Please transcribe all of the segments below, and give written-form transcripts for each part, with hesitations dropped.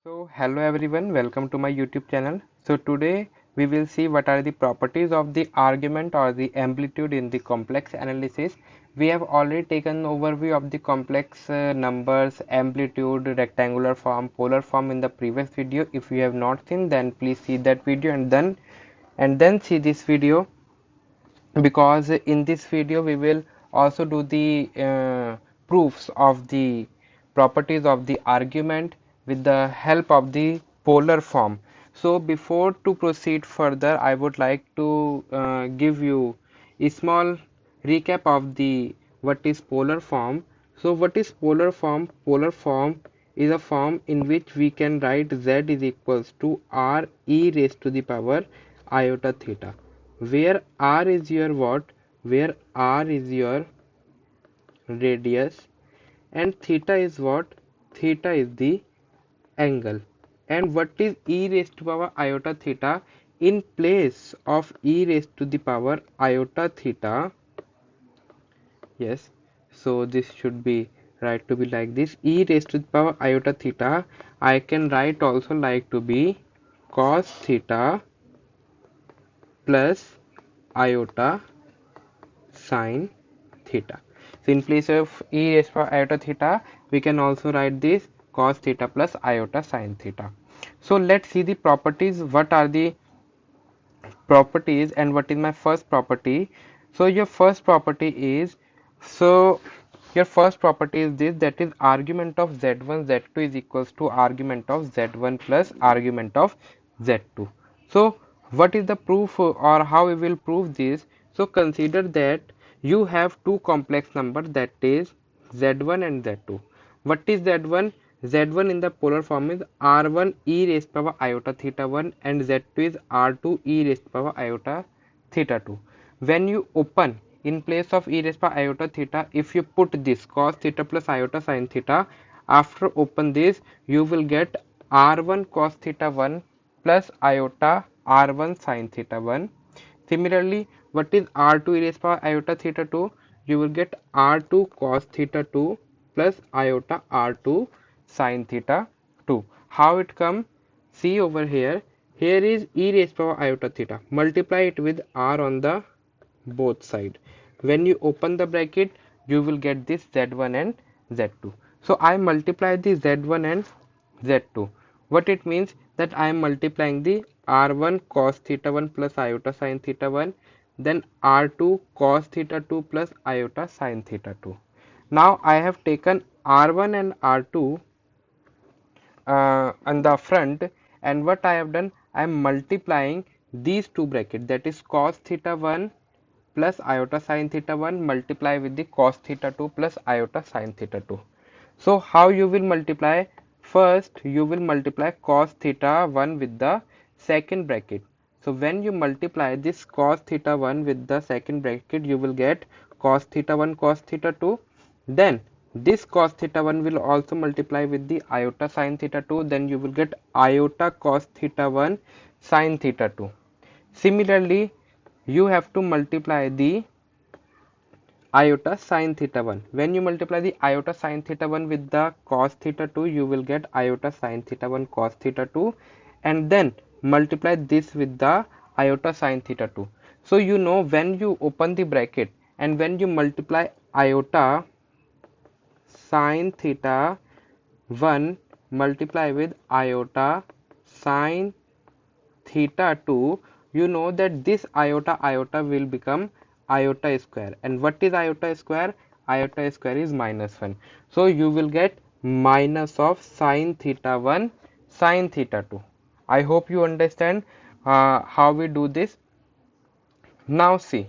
So hello everyone, welcome to my YouTube channel. So today we will see what are the properties of the argument or the amplitude in the complex analysis. We have already taken overview of the complex numbers, amplitude, rectangular form, polar form in the previous video. If you have not seen, then please see that video and then see this video, because in this video we will also do the proofs of the properties of the argument with the help of the polar form. So before to proceed further, I would like to give you a small recap of the what is polar form. So what is polar form? Polar form is a form in which we can write z is equals to r e raised to the power iota theta, where r is your what, where r is your radius and theta is what, theta is the angle. And what is e raised to power iota theta? In place of e raised to the power iota theta, yes, so this should be right to be like this, e raised to the power iota theta, I can write also like to be cos theta plus iota sine theta. So in place of e raised to power iota theta, we can also write this cos theta plus iota sine theta. So let's see the properties. What are the properties and what is my first property? So your first property is, so your first property is this, that is argument of z1 z2 is equals to argument of z1 plus argument of z2. So what is the proof or how we will prove this? So consider that you have two complex numbers, that is z1 and z2. What is z1? z1 in the polar form is r1 e raised to power iota theta 1 and z2 is r2 e raised to power iota theta 2. When you open in place of e raised to power iota theta, if you put this cos theta plus iota sin theta, after open this you will get r1 cos theta 1 plus iota r1 sin theta 1. Similarly, what is r2 e raised to power iota theta 2? You will get r2 cos theta 2 plus iota r2 sin theta 2. How it come? See over here. Here is e raised to power iota theta. Multiply it with r on the both side. When you open the bracket, you will get this z1 and z2. So I multiply the z1 and z2. What it means? That I am multiplying the r1 cos theta 1 plus iota sin theta 1, then r2 cos theta 2 plus iota sin theta 2. Now I have taken r1 and r2 on the front, and what I have done, I am multiplying these two brackets, that is cos theta 1 plus iota sin theta 1 multiply with the cos theta 2 plus iota sin theta 2. So how you will multiply? First you will multiply cos theta 1 with the second bracket. So when you multiply this cos theta 1 with the second bracket, you will get cos theta 1 cos theta 2. Then this cos theta 1 will also multiply with the iota sin theta 2, then you will get iota cos theta 1 sin theta 2. Similarly, you have to multiply the iota sin theta 1. When you multiply the iota sin theta 1 with the cos theta 2, you will get iota sin theta 1 cos theta 2, and then multiply this with the iota sin theta 2. So you know, when you open the bracket and when you multiply iota sin theta 1 multiply with iota sin theta 2, you know that this iota iota will become iota square. And what is iota square? Iota square is minus 1. So you will get minus of sin theta 1 sin theta 2. I hope you understand how we do this. Now see,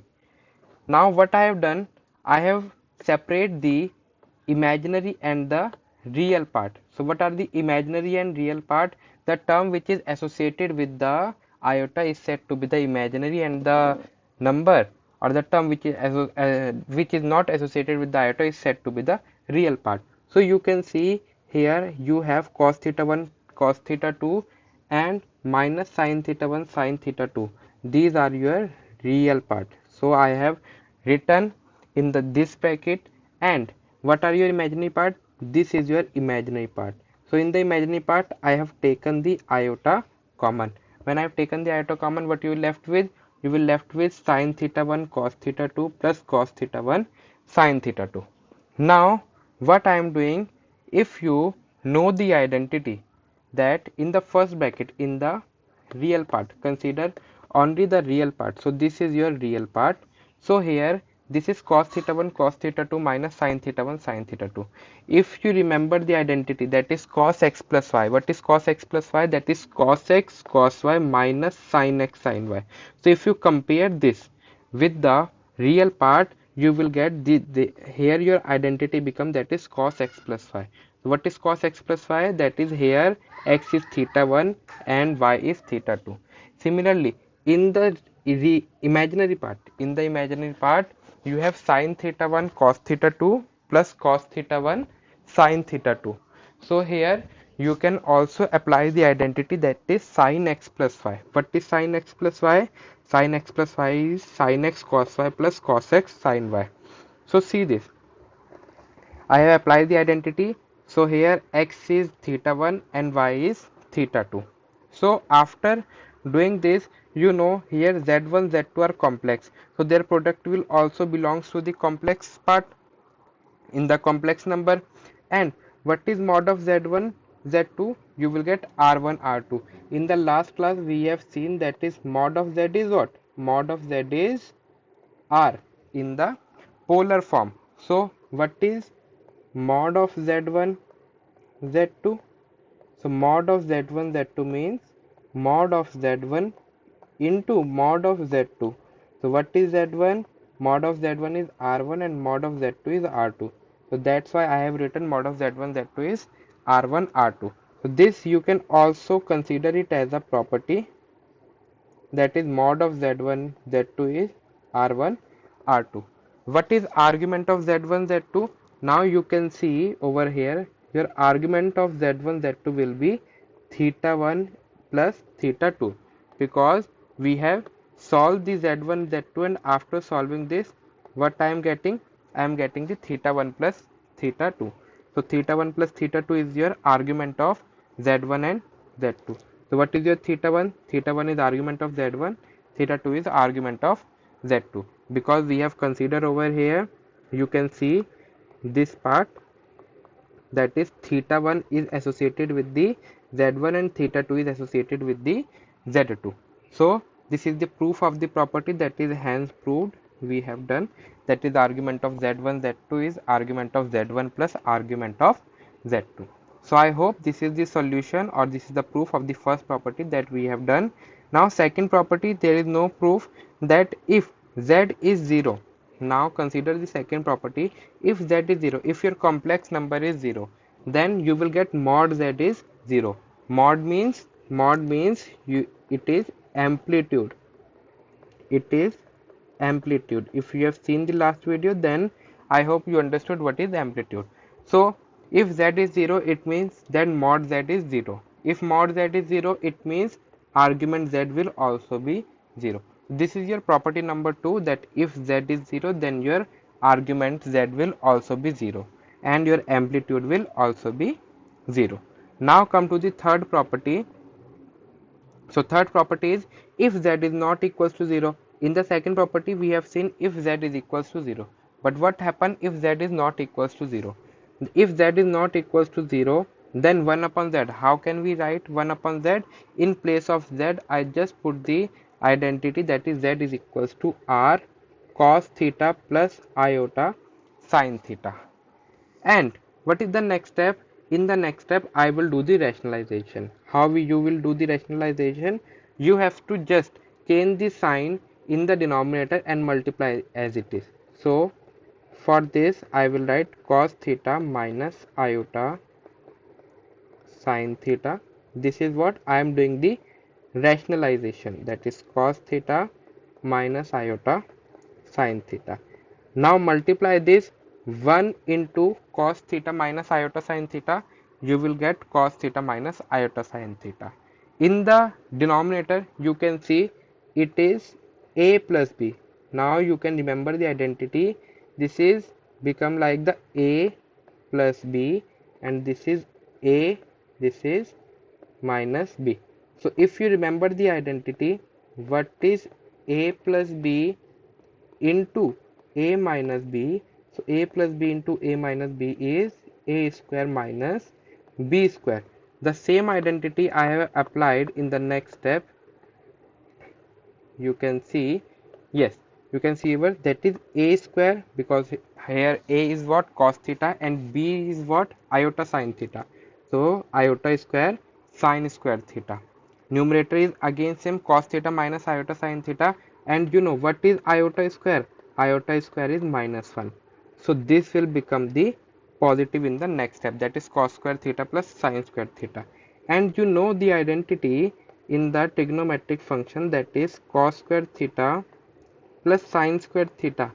now what I have done, I have separate the imaginary and the real part. So what are the imaginary and real part? The term which is associated with the iota is said to be the imaginary, and the number or the term which is not associated with the iota is said to be the real part. So you can see here you have cos theta 1 cos theta 2 and minus sin theta 1 sin theta 2. These are your real part. So I have written in this bracket, and what are your imaginary part? This is your imaginary part. So in the imaginary part, I have taken the iota common. When I have taken the iota common, what you will left with? You will left with sine theta 1 cos theta 2 plus cos theta 1 sine theta 2. Now, what I am doing, if you know the identity that in the first bracket, in the real part, consider only the real part. So this is your real part. So here this is cos theta 1 cos theta 2 minus sin theta 1 sin theta 2. If you remember the identity, that is cos x plus y. What is cos x plus y? That is cos x cos y minus sin x sin y. So if you compare this with the real part, you will get the here your identity become, that is cos x plus y. So what is cos x plus y? That is here x is theta 1 and y is theta 2. Similarly, in the imaginary part, you have sin theta 1 cos theta 2 plus cos theta 1 sin theta 2. So here you can also apply the identity, that is sin x plus y. What is sin x plus y? Sin x plus y is sin x cos y plus cos x sin y. So see this, I have applied the identity. So here x is theta 1 and y is theta 2. So after doing this, you know here z1 z2 are complex, so their product will also belongs to the complex part in the complex number. And what is mod of z1 z2? You will get r1 r2. In the last class we have seen that is mod of z is what? Mod of z is r in the polar form. So what is mod of z1 z2? So mod of z1 z2 means mod of z1 into mod of z2. So what is z1? Mod of z1 is r1 and mod of z2 is r2. So that's why I have written mod of z1 z2 is r1 r2. So this you can also consider it as a property, that is mod of z1 z2 is r1 r2. What is argument of z1 z2? Now you can see over here your argument of z1 z2 will be theta 1 plus theta 2, because we have solved the z1 z2, and after solving this, what I am getting? I am getting the theta 1 plus theta 2. So theta 1 plus theta 2 is your argument of z1 and z2. So what is your theta 1? Theta 1 is argument of z1, theta 2 is argument of z2. Because we have considered over here, you can see this part, that is theta 1 is associated with the z1 and theta 2 is associated with the z2. So this is the proof of the property, that is hence proved we have done, that is argument of z1 z2 is argument of z1 plus argument of z2. So I hope this is the solution, or this is the proof of the first property that we have done. Now second property, there is no proof that if z is 0. Now consider the second property. If z is 0, if your complex number is 0, then you will get mod z is 0. Mod means it is amplitude. It is amplitude. If you have seen the last video, then I hope you understood what is amplitude. So if z is 0, it means then mod z is 0. If mod z is 0, it means argument z will also be 0. This is your property number 2, that if z is 0, then your argument z will also be 0 and your amplitude will also be 0. Now come to the third property. So third property is if z is not equals to 0. In the second property we have seen if z is equals to 0. But what happen if z is not equals to 0? If z is not equals to 0, then 1 upon z. How can we write 1 upon z? In place of z, I just put the identity, that is z is equals to r cos theta plus iota sin theta. And what is the next step? In the next step, I will do the rationalization. How you will do the rationalization? You have to just change the sign in the denominator and multiply as it is. So for this, I will write cos theta minus iota sin theta. This is what I am doing the rationalization, that is cos theta minus iota sin theta. Now multiply this 1 into cos theta minus iota sin theta, you will get cos theta minus iota sin theta. In the denominator, you can see it is a plus b. Now you can remember the identity. This is become like the a plus b, and this is a this is minus b. So if you remember the identity, what is a plus b into a minus b? So a plus b into a minus b is a square minus b square. The same identity I have applied in the next step. You can see, yes, you can see here that is a square, because here a is what, cos theta, and b is what, iota sin theta. So iota square sin square theta. Numerator is again same, cos theta minus iota sin theta, and you know what is iota square? Iota square is minus 1. So this will become the positive in the next step, that is cos square theta plus sin square theta. And you know the identity in the trigonometric function, that is cos square theta plus sin square theta.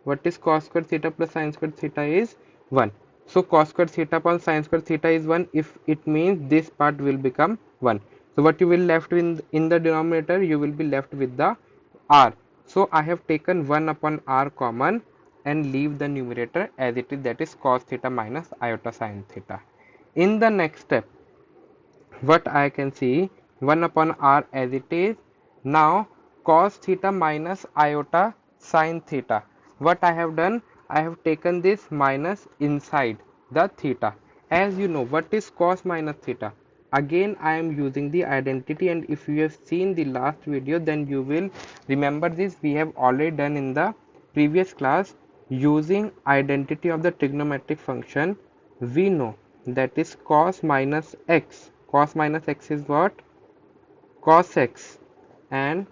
What is cos square theta plus sin square theta is 1. So cos square theta upon sin square theta is 1. If it means this part will become 1. So what you will left in the denominator, you will be left with the r. So I have taken 1 upon r common and leave the numerator as it is, that is cos theta minus iota sin theta. In the next step, what I can see, 1 upon r as it is. Now cos theta minus iota sin theta. What I have done, I have taken this minus inside the theta. As you know, what is cos minus theta? Again I am using the identity, and if you have seen the last video, then you will remember this. We have already done in the previous class. Using identity of the trigonometric function, we know that is cos minus x. Cos minus x is what? Cos x. And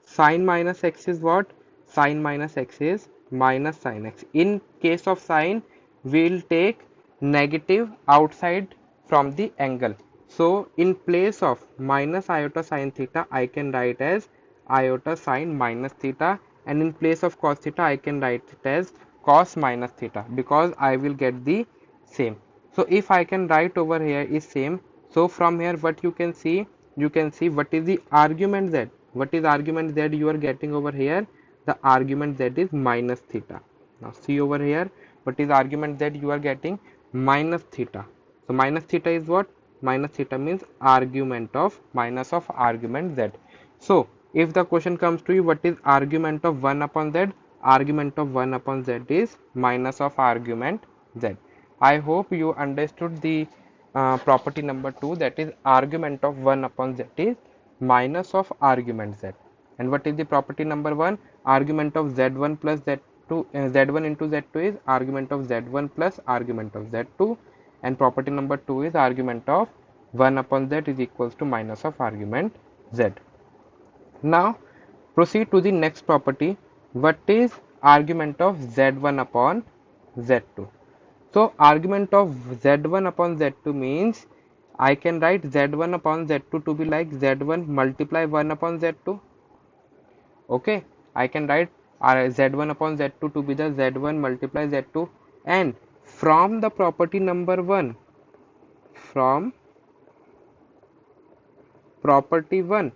sin minus x is what? Sin minus x is minus sin x. In case of sin, we will take negative outside from the angle. So in place of minus iota sin theta, I can write as iota sin minus theta, and in place of cos theta, I can write it as cos minus theta, because I will get the same. So if I can write over here is same, so from here what you can see what is the argument z. What is argument z you are getting over here? The argument z is minus theta. Now see over here, what is argument z you are getting? Minus theta. So minus theta is what? Minus theta means argument of minus of argument z. So if the question comes to you, what is argument of 1 upon z? Argument of 1 upon z is minus of argument z. I hope you understood the property number 2, that is argument of 1 upon z is minus of argument z. And what is the property number 1? Argument of z1 plus z2, z1 into z2 is argument of z1 plus argument of z2, and property number 2 is argument of 1 upon z is equals to minus of argument z. Now proceed to the next property. What is argument of z1 upon z2? So argument of z1 upon z2 means I can write z1 upon z2 to be like z1 multiply 1 upon z2. Okay, I can write z1 upon z2 to be the z1 multiply z2, and from the property number 1, from property 1,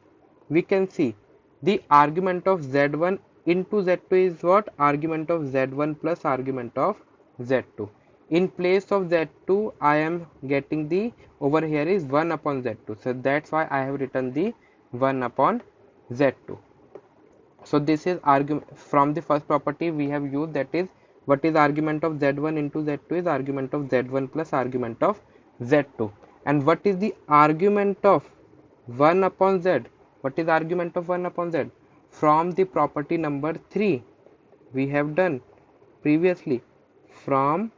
we can see the argument of z1 into z2 is what? Argument of z1 plus argument of z2. In place of z2, I am getting the over here is 1 upon z2. So that's why I have written the 1 upon z2. So this is argument from the first property we have used, that is what is argument of z1 into z2 is argument of z1 plus argument of z2. And what is the argument of 1 upon z? What is argument of 1 upon z? From the property number 3 we have done previously. From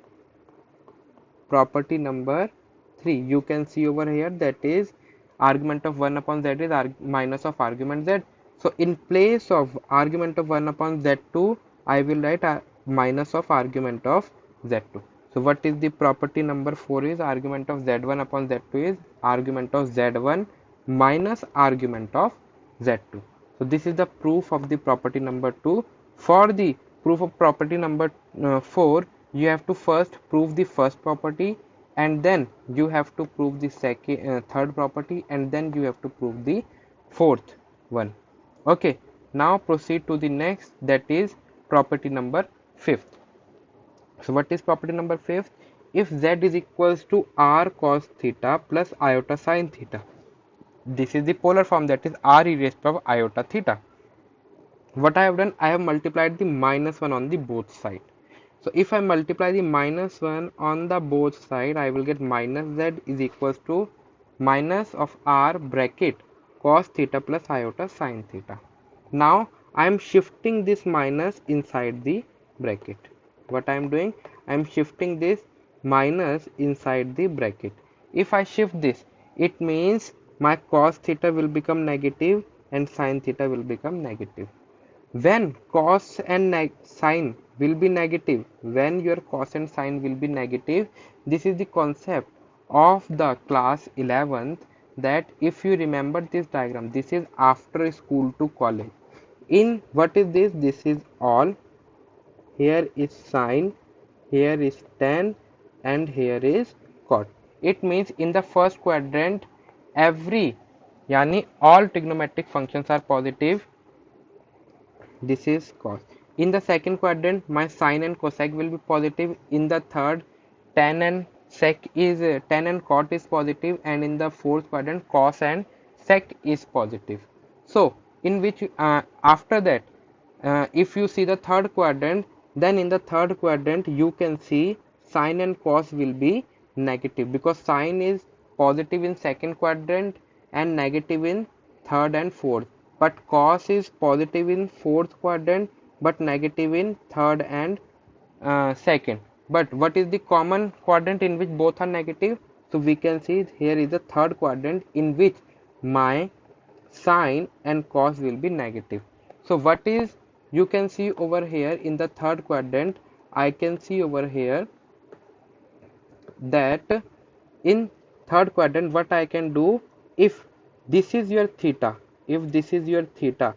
property number 3, you can see over here that is argument of 1 upon z is minus of argument z. So in place of argument of 1 upon z2, I will write minus of argument of z2. So what is the property number 4 is argument of z1 upon z2 is argument of z1 minus argument of z2. So this is the proof of the property number 2. For the proof of property number 4, you have to first prove the first property, and then you have to prove the third property, and then you have to prove the fourth one. Okay, now proceed to the next, that is property number 5th. So what is property number 5th? if z is equals to r cos theta plus iota sin theta. This is the polar form, that is r e raised to power iota theta. What I have done, I have multiplied the minus 1 on the both side. So if I multiply the minus 1 on the both side, I will get minus z is equals to minus of r bracket cos theta plus iota sin theta. Now I am shifting this minus inside the bracket. What I am doing, I am shifting this minus inside the bracket. If I shift this, it means my cos theta will become negative and sin theta will become negative. When cos and sine will be negative, when your cos and sine will be negative, this is the concept of the class 11th, that if you remember this diagram, this is after school to college. In what is this? This is all. Here is sine, here is tan, and here is cot. It means in the first quadrant, every yani all trigonometric functions are positive. This is cos. In the second quadrant, my sine and cosec will be positive. In the third, tan and sec is tan and cot is positive, and in the fourth quadrant, cos and sec is positive. So in which after that, if you see the third quadrant, then in the third quadrant you can see sine and cos will be negative, because sine is positive in second quadrant and negative in third and fourth, but cos is positive in fourth quadrant but negative in third and second. But what is the common quadrant in which both are negative? So we can see here is the third quadrant in which my sine and cos will be negative. So what is, you can see over here in the third quadrant, I can see over here that in third quadrant what I can do, if this is your theta, if this is your theta,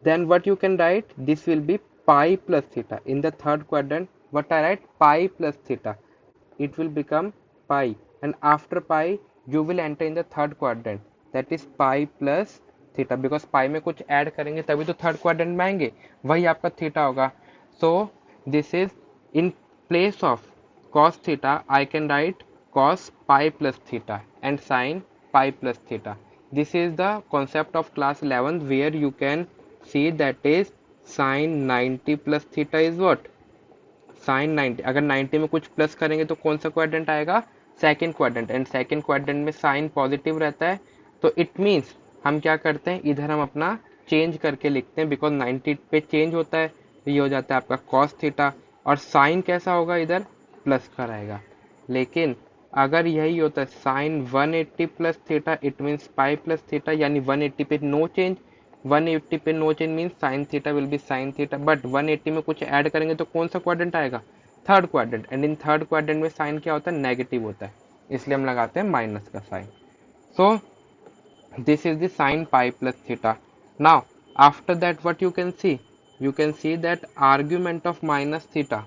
then what you can write, this will be pi plus theta. In the third quadrant, what I write, pi plus theta, it will become pi, and after pi you will enter in the third quadrant, that is pi plus theta, because pi में कुछ add करेंगे तभी तो third quadrant में आएंगे, वही आपका theta होगा. So this is in place of cos theta I can write cos pi plus theta and sin pi plus theta. This is the concept of class 11 where you can see that is sin 90 plus theta is what, sin 90. अगर 90 में कुछ plus करेंगे तो कौन सा quadrant आएगा, second quadrant, and second quadrant में sign positive रहता है, तो इट मीन्स हम क्या करते हैं, इधर हम अपना चेंज करके लिखते हैं, बिकॉज 90 पे चेंज होता है, तो ये हो जाता है आपका cos थीटा, और साइन कैसा होगा, इधर प्लस का रहेगा. लेकिन अगर यही होता है sine 180 plus theta, it means pi plus theta, यानी 180 पे नो चेंज, 180 पे no change means sine theta will be sine theta, but 180 में कुछ ऐड करेंगे तो कौन सा क्वाड्रेंट आएगा, third quadrant, and in third quadrant में साइन क्या होता है, नेगेटिव होता है, इसलिए हम लगाते हैं माइनस का sign. So this is the sin pi plus theta. Now after that what you can see that argument of minus theta,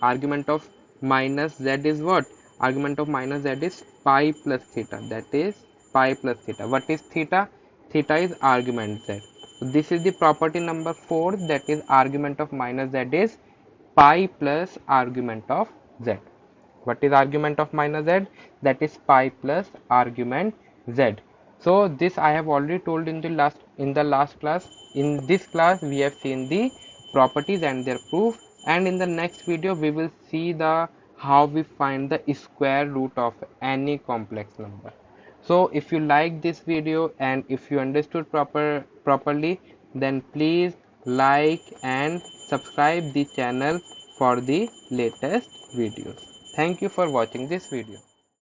argument of minus z is what, argument of minus z is pi plus theta, that is pi plus theta. What is theta, theta is argument z. So this is the property number 4, that is argument of minus z is pi plus argument of z. What is argument of minus z, that is pi plus argument z. So this I have already told in the last class. In this class we have seen the properties and their proof, and in the next video we will see the how we find the square root of any complex number. So if you like this video and if you understood properly, then please like and subscribe the channel for the latest videos. Thank you for watching this video.